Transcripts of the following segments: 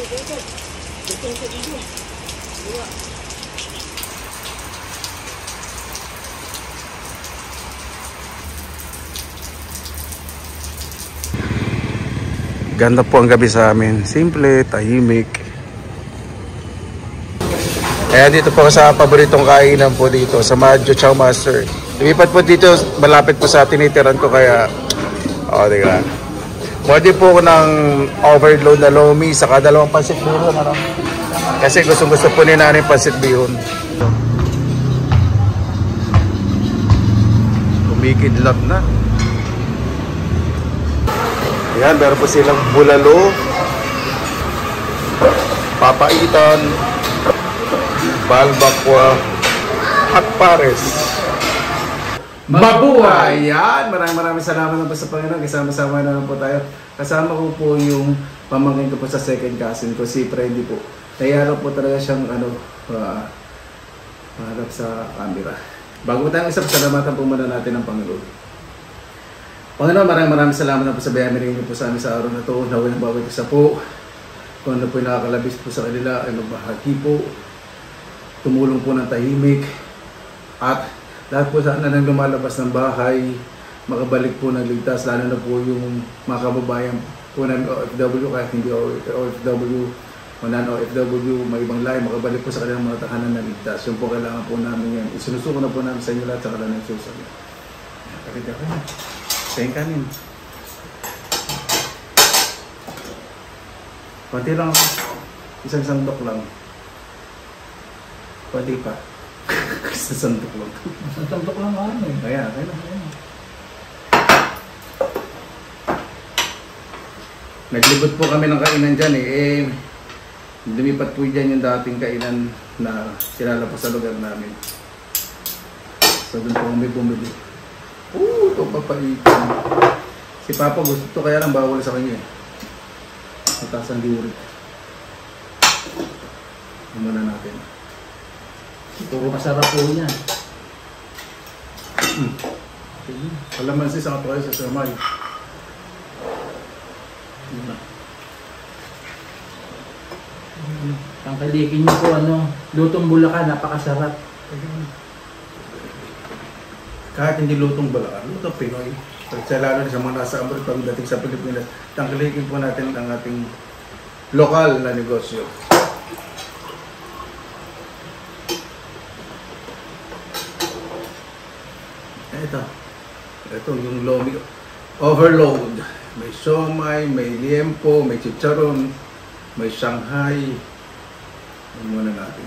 Ganda po ang gabi sa amin. Simple, tahimik. Kaya dito po sa paboritong kainan po dito sa Madjo Chow Master. Lumipat po dito, malapit po sa tinitiran ko kaya diba? Pwede po ako ng overload na lomi sa kadalawang pansit bihon. Kasi gusto po ni nanay pansit bihon. Kumikidlat na. Yan, meron po silang bulalo, papaitan, balbakwa, at pares. Mabuhay! Yan! Maraming salamat na po sa Panginoon. Kasama-sama na po tayo. Kasama ko po yung pamangkin ko po sa second cousin ko, si Freddy po. Nayaro po talaga siyang harap sa camera. Bago po tayong salamatan po muna natin ang Panginoon. Panginoon, maraming salamat na po sa biyaya niyo po sa amin sa araw na ito. Naway ng bawat isa po. Kung ano po yung nakakalabis po sa kanila ay magbahagi po. Tumulong po ng tahimik. At lahat po sana nang lumalabas ng bahay, makabalik po ng ligtas. Lalo na po yung mga kababayan po ng OFW, kahit hindi OFW o non-OFW, may ibang lahi, makabalik po sa kanilang mga tahanan na ligtas. Yung po kailangan po namin yan. Isinusuko na po namin sa inyo lahat sa kanilang susunod. Pakita ka na. Kain kanin. Kunti lang. Isang sandok lang. Pwede pa. Isang sandok lang. Isang sandok lang ano eh. Kaya. Naglibot po kami ng kainan dyan eh. Lumipat po dyan yung dating kainan na sinalapos sa lugar namin. So doon po kami bumili. Ito papaitan. Si Papa gusto ito kaya lang bawal sa kanya eh. Mataas ang diurit. Muna natin. Puro masarap po yan. Kalamansi sa katuay sa samay. Tangkalikin niyo po lutong Bulacan, napakasarap. Kahit hindi lutong Bulacan, lutong Pinoy. Kasi lalo sa mga nasa abroad pagdating sa Pilipinas, tangkilikin po natin ang ating lokal na negosyo. Ito yung lomi. Overload. May siomay, may liempo, may chicharon, may Shanghai. Ano muna natin?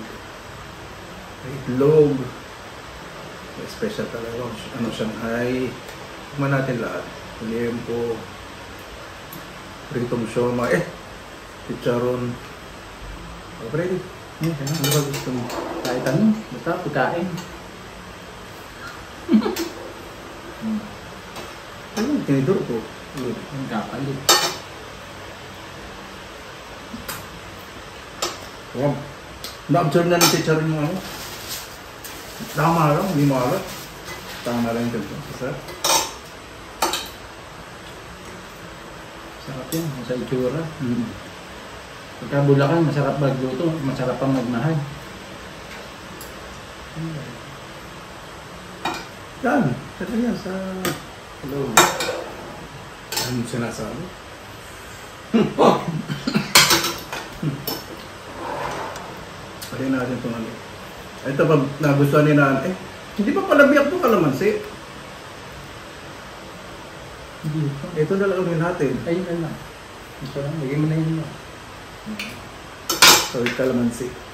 May itlog. May special talaga. Shanghai. Tignan natin lahat. Liempo. Pritong siomay. Chicharon. Ready? Ano ba gusto mo? Kahit basta pagkain. Ano yung tinidor ko? Ang kakalit. Wow. Na-observe na ng teacher yung tama lang, hindi maalat. Tama lang yung ganito. Sarap. Sarap yan, sa itsura. Pagka Bulacan, masarap magluto, masarap pang magmahal. Yan, ito yan sa hello. Ano sinasabi? Pwede natin itong ano. Ito pag nagustuhan ni Naan, hindi pa pala biyak itong kalamansi. Ito na lang ulit natin. Ayun na lang. Ito lang, lagay mo na yun mo. So, kalamansi.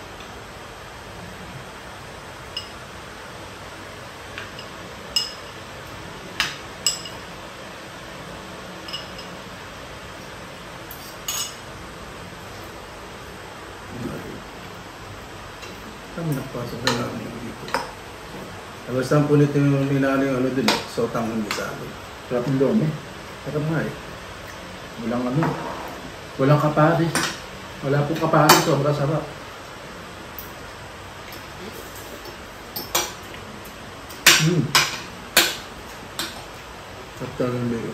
Kami nakapasok na namin dito. Nabastan po nito yung ninano yung ano dun, sotang hindi sa akin. Sarap yung lomi. Sarap nga eh. Walang kapares. Wala pong kapares, sobrang sarap. Sarap talaga yung biro.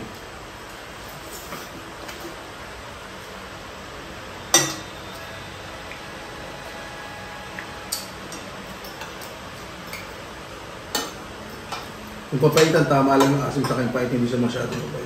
Kung papaitan, tama lang yung asin sa kanyang pait, hindi siya masyadong papait.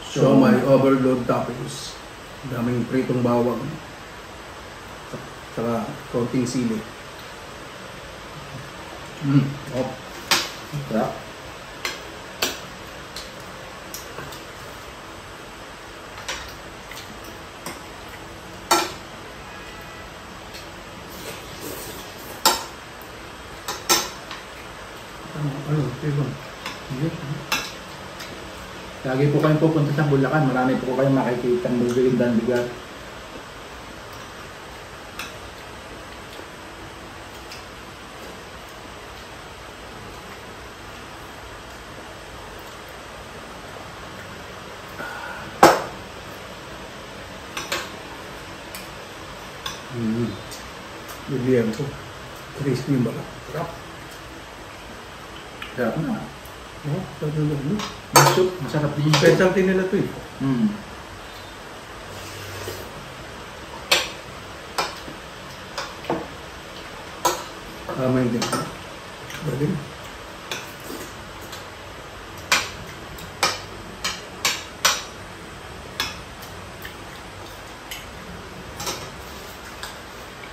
So, may overload toppings. Daming pritong bawang. Saka konting sili. Oh. Sarap. Ano? Tignan. Yes. Lagi po kayong pupunta sa Bulacan, marami po kayong makikita ng magagandang lugar. Bibigyan ko. Crispy yung baka. Sarap. Sarap na. Oh, sarap yung ano. Masuk, masarap din yung soup. Specialty nila to eh. Tama yung din. Bagay.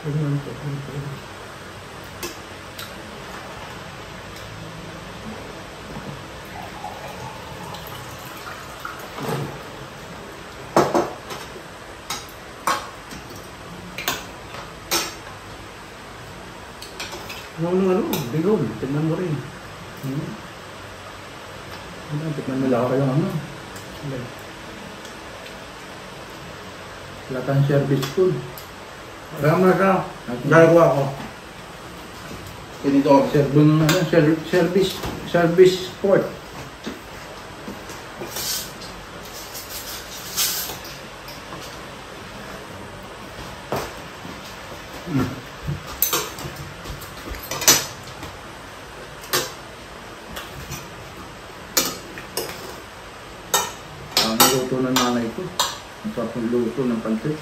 Ganyan po. Ano, bigol. Tignan mo rin. Tikman nila ako yung ano. Latan service food. Kaya mo na ka. Gagawa ko. Ganito, serving, ano, service sport. Ang luto ng nanay ko. Ang sarap ng luto ng pancit.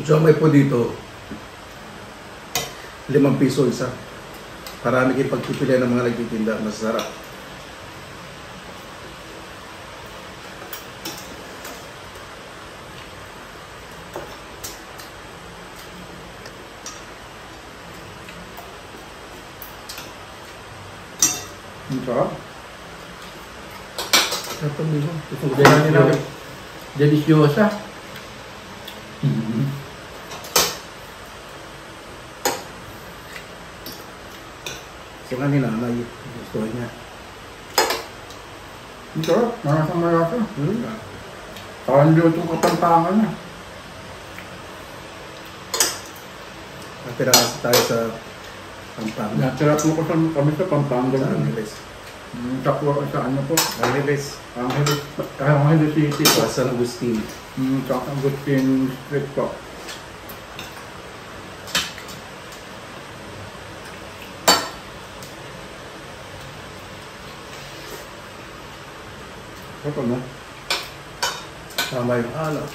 So may po dito 5 piso isa. Parami kayo pagpipilian ng mga nagtitinda. Masarap. Ang sarap. Sarap ang bigol. Deliciosa. So kanina, may gusto niya. Ang sarap. Marasang-marasa. Parang lutong Kapampangan na. Natira kasi tayo sa Pampanga. Nasarap mo ko kami sa Pampanga. Sa Angeles. Sa ano po? Angeles. Angeles City po. Sa San Agustin. Sa Agustin Street po. Ako na. Tama yung alak.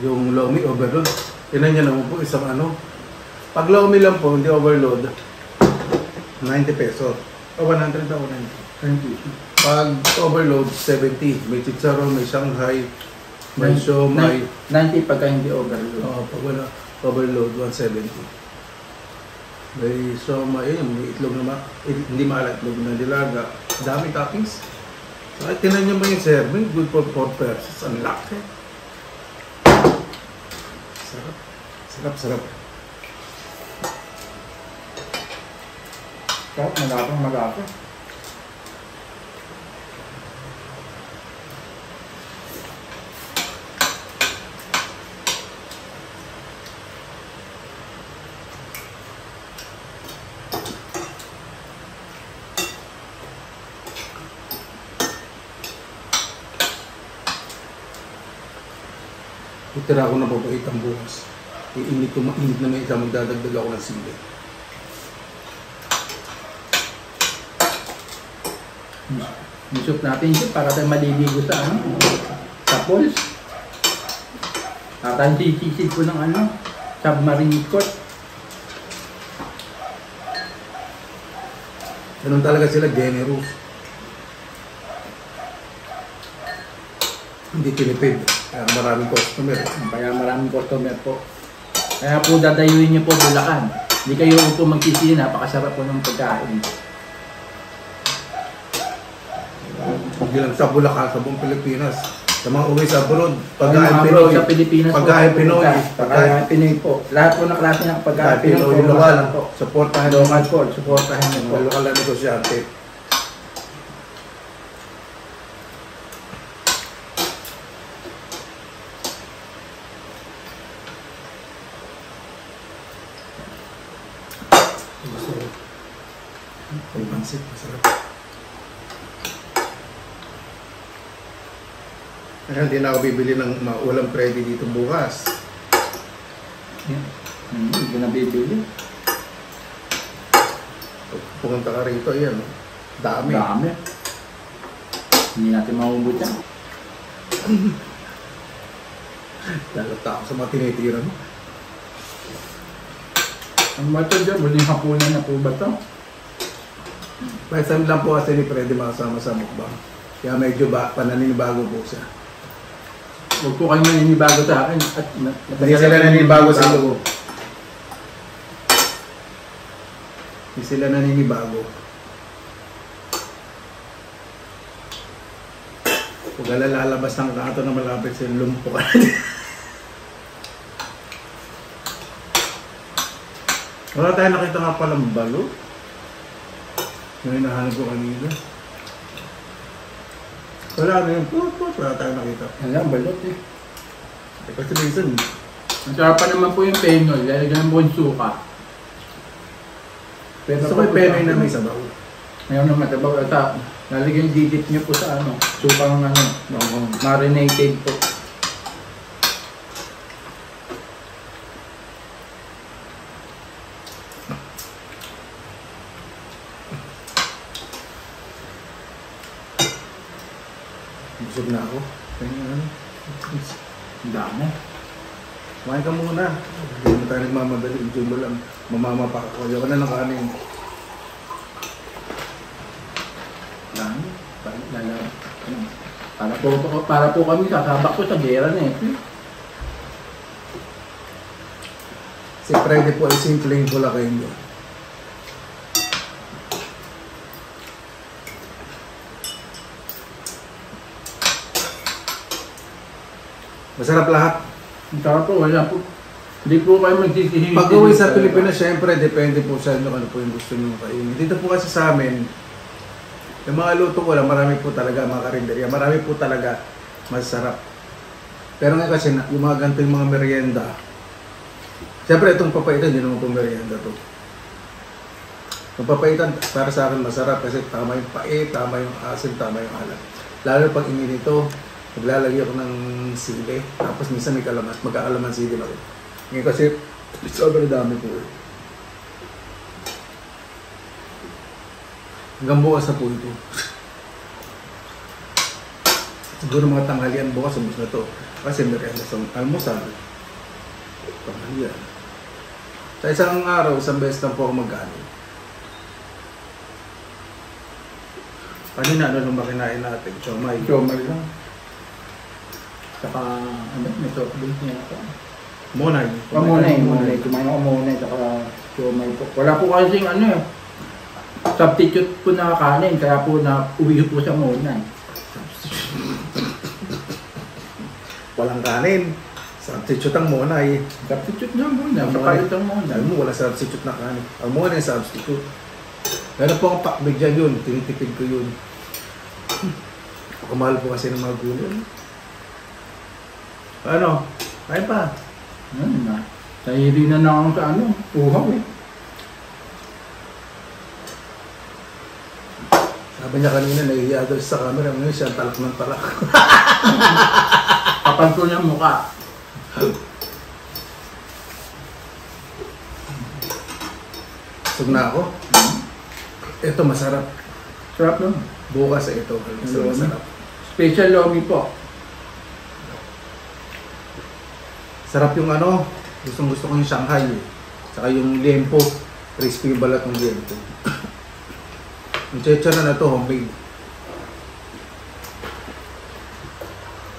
Yung lomi overload. Tinan niya naman po isang ano. Pag lomi lang po, hindi overload, 90 pesos. O 100 na 190. Pag overload, 70. May chicharon, may Shanghai, may siomai. 90 pagka hindi overload. Oo, pag wala overload, 170. May siomai, may itlog na hindi maalat itlog na dilaga. Dami toppings. So, tinan niyo ba yung serving? Good for 4 pesos. Ang laki. Sarap. Sarap, sarap. Sarap, malapang. Itira ko na papait ang bukas. Iinit ko, mainit na may isa, magdadagdag ako ng sili. Yung soup natin ito para tayo maliligo sa ano, sa pools. At ang sisisid ko ng ano, submarine court. Ganun talaga sila, generous. Hindi tinipid. Kaya maraming customer. Kaya maraming customer po. Kaya po dadayuin niyo po Bulacan. Hindi kayo po magsisisi, napakasarap po ng pagkain. Hindi lang sa Bulacan, sa buong Pilipinas. Sa mga uwi sa abroad, Pagkain pagkain Pinoy. sa Pilipinas Pagkain po. Pinoy. Pagkain Pinoy po. Lahat po ng klase ng pagkain Pagkain Pinoy, po. lokal. Po. Supportahan Local po. Supportahan niyo po. mga lokal na negosyante. May pansit, masarap. Kaya hindi na ako bibili ng ulam ready dito bukas. Hindi na bibili. Pumunta ka rito, yan. Dami. Dami. Hindi natin maubot yan. Lalata ako sa mga tinitira mo. Ang mato dyan, muling hapunan na po ba ito? Kahit saan lang po kasi ni Freddy makasama sa mukbang. Kaya medyo pananinibago po siya. Huwag po kayo maninibago sa akin. At Hindi sila naninibago sa loob. Hindi sila naninibago. Kung lalabas ng kanto na malapit sa lumpo ka. Wala tayo nakita nga palang balo. Yung hinahanap ko kanina. Wala na yun. Wala tayo nakita. Alam, balot eh. Kasi minsan, Ang sarap pa naman po yung penol. Lalagyan mo yung suka. gusto ko yung penoy na may sabaw. Ngayon naman, sabaw. At lalagyan yung didip niyo po sa ano. Suka ng ano. Marinated po. Busog na ako. Kaya ano. Ang dami. Kumain ka muna. Hindi mo tayo nagmamadali. Enjoy mo lang. Mamamapak ako. Ayaw ka na ng kanin. Dami. Para po kami sasabak ko sa gera na eh. Si Freddy po ay simpleng Bulacanyo. Masarap lahat. Ang sarap po, wala po. Hindi po kayo magsisihing. Pag-uwi sa Pilipinas, syempre, depende po sa inyo ano po yung gusto nyo kainin. Dito po kasi sa amin, yung mga luto ko lang, marami po talaga, mga karinderya, marami po talaga masarap. Pero ngayon kasi, yung mga ganito yung mga merienda, syempre itong papaitan, hindi naman po merienda to. Yung papaitan, para sa akin masarap kasi tama yung pait, tama yung asin, tama yung alat. Lalo pag inginito, naglalagay ako ng sili, tapos minsan may kalamas, magkakalamansi din ako. Ngayon kasi, sobrang dami po eh. Hanggang bukas na po ito. Siguro mga tanghalian bukas, ubos na to. Kasi merienda sa almusal. Tanghalian. Sa isang araw, isang beses lang po ako mag-ano. Kanina, ano nung makinain natin? Chomay. Chomay lang. Saka, ano, may soft drinks niya ako. Monay. Monay. Kumain ako monay, saka chomay po. Wala po kasing ano eh. Substitute po na kanin, kaya po na uwi po sa monay. Walang kanin. Substitute ang monay. Substitute na monay, makalit ang monay. Sabi mo, wala substitute na kanin. Ang monay substitute. Meron po ang pakbig dyan yun. Tinitipid ko yun. Kamahal po kasi ng mga gulay. Ano? Kain pa. Ano na? Tahiri na ako sa ano, uhaw eh. Sabi niya kanina, nahihiya daw sa camera. Ngayon siya, talak ng talak. Kapag ko niya mukha. Sug na ako. Ito masarap. Sarap no? Bukas ito. Masarap. Special lomi po. Sarap yung ano. Gusto ko yung Shanghai. Saka yung liempo. Crispy yung balat ng liempo. Yung chicharon na to, homemade.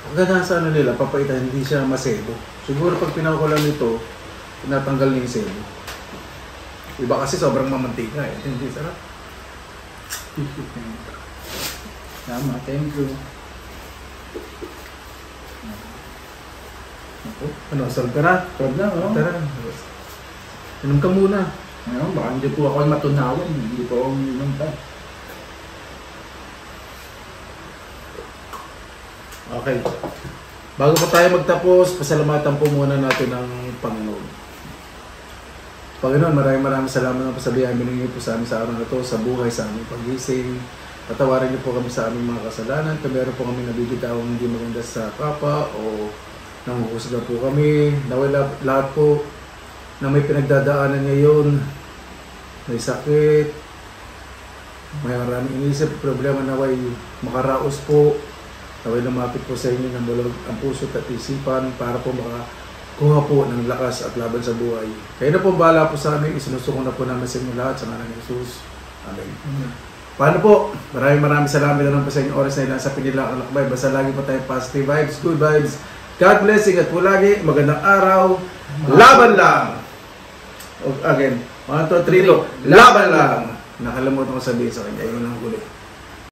Ang ganda sa ano nila, papaitan, hindi siya masebo. Siguro pag pinakulan nito, tinatanggal niya yung sebo. Iba kasi sobrang mamantika eh. Hindi sarap. Tama, thank you. Ako, Ano, solve ka na? sarap na, no? Tara. Inom ka muna. Ayun, baka hindi po ako matunawan. Hindi po ako uminom pa. Okay. Bago pa tayo magtapos, pasalamatan po muna natin ng Panginoon. Panginoon, maraming salamat na po sa biyayang binigay po sa amin sa araw na ito, sa buhay, sa aming pagising. Patawarin niyo po kami sa aming mga kasalanan. Kung meron po kami nabibitawang hindi maganda sa kapwa o nanguhusga po kami. Nawala lahat po na may pinagdadaanan ngayon. May sakit. May maraming inisip, problema na way makaraos po. Naway lumapit po sa inyo ng bulog ang puso at isipan para po makakuha po ng lakas at laban sa buhay. Kayo na po bahala po sa amin. Isinusuko na po namin sa inyo lahat sa ngalan ni Jesus. Amen. Paano po? Maraming salamat na lang po sa inyong oras na nasa pinilang alakbay. Basta lagi po tayo positive vibes, good vibes. God blessing at po lagi. Magandang araw. Laban lang! Again, 1, 2, 3, go. Laban lang! Nakalimutan ko sabihin sa kanya. Yun lang huli.